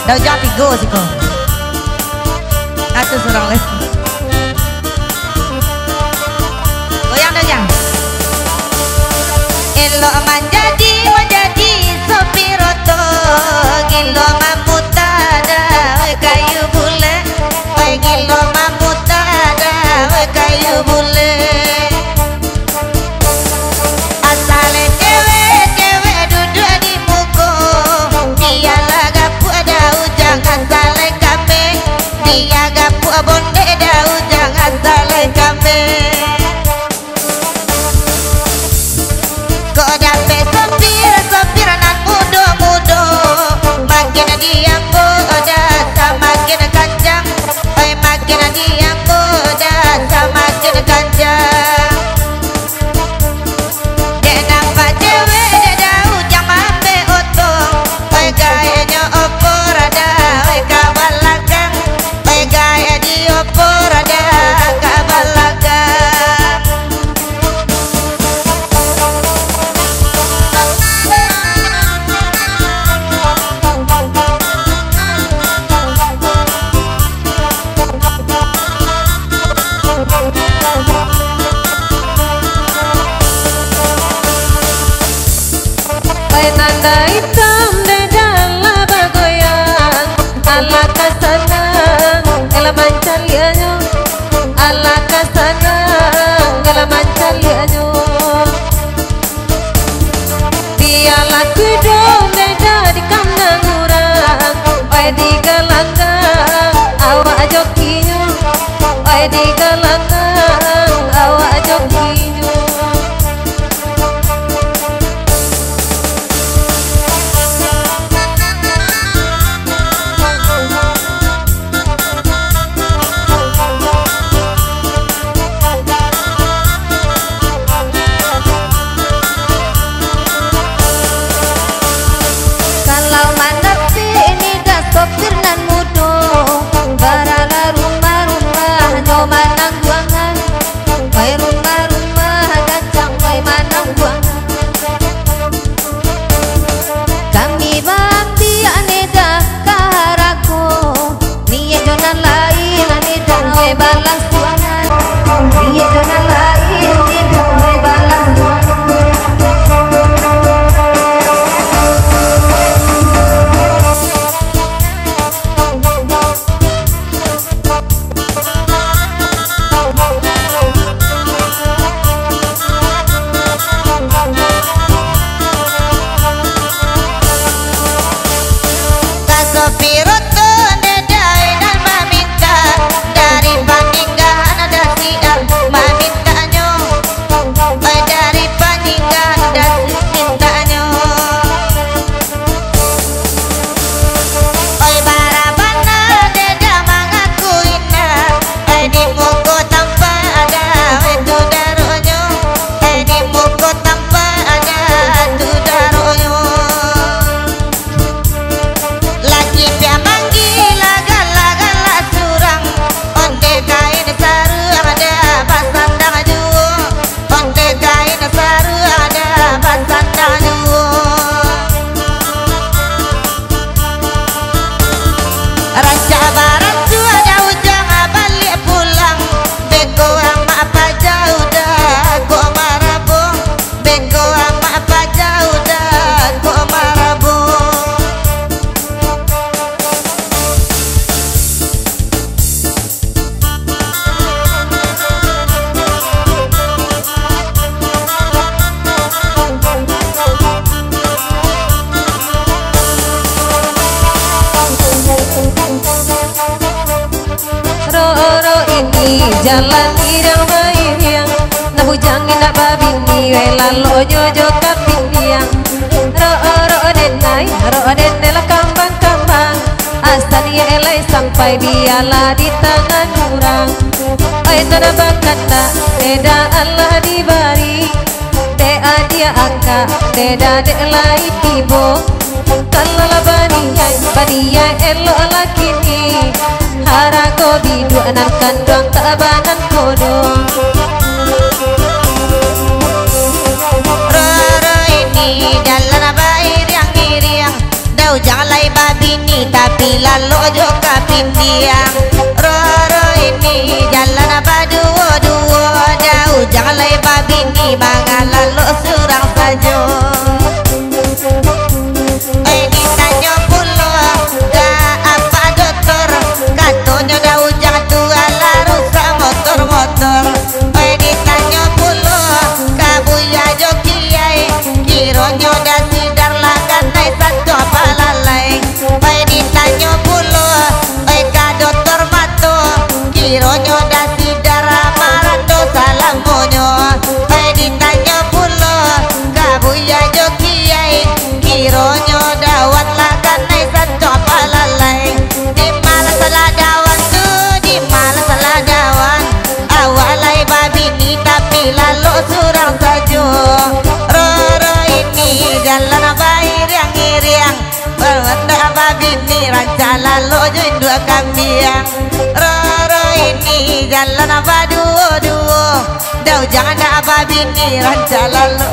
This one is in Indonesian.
Daw jati go sih kok. Aku surang les. Goyang dah jang. Elo menjadi sopir oto, gilo mamutada kayu bule, gilo mamutada kayu bule. Asale cewek duduk di muko, dia lagapu ada ujang asale kame, dia gapu bonde ada ujang asale kame. Kok dapat sopir nan mudo makin dia muda semakin kencang, makin dia muda semakin kencang. Dia nampak cewek dia dah ujang mampe oto, gayanya opor ada kabalagang, gaya di opor ada kabalagang. Nanda hitam di dalam bagoyang, ala kasana, ela mancalianyo, ala kasana, ela mancalianyo. Dia laku dong beda di kandang orang, oi di galangang, awak jokinya, oi di galangang, awak jokinya. Sopir nan mudo, barala rumah-rumah, no manang buangan, kay rumah-rumah, kacang kay manang buangan. Kami bakti aneda kaharago, niye jonan lain aneda we balas buangan, niye jonan lain aneda we balas buangan. Jalan irang bayang, na bujangin na babini, lalo jojo kapiniang. Ro denai, ro denela kambang-kambang, asal dia elai sampai dialah di tangan orang. Ay nana bakanda, eda Allah dibari, dea dia angka, deda delai tibo. Kalala baniyai elo lakini, harago bidu anan kandang kaabanan kodo. Roro ini dalam bayi riang-riang, dau jangan lai babini tapi lalu ojo kapindiang. Roro ini jalan apa duo-duo, jauh jangan lebar bini mangan lalu surang saja. Ditanya pula gak apa dokter, katanya dah ujang tua larut sama motor-motor. Ditanya pula kabuya jokiai, kiranya dah sidar lakan naik satu apa lalai. Ditanya pula ka dokter mato, kiranya dah sidar amaran dosa lamonyo. Ditanya pula kabuya jokiai, kiranya dawat lakan naik satu apa lalai. Di malah salah dawan tu, di malah salah dawan, awalai babi ni tapi lalu surang saja. Roro ini jalan bayi riang-riang, berwanda babi ni ranca lalu join dua kambiang. Roro ini jalan apa duo-duo, dah jangan ada babi ni ranca lalu.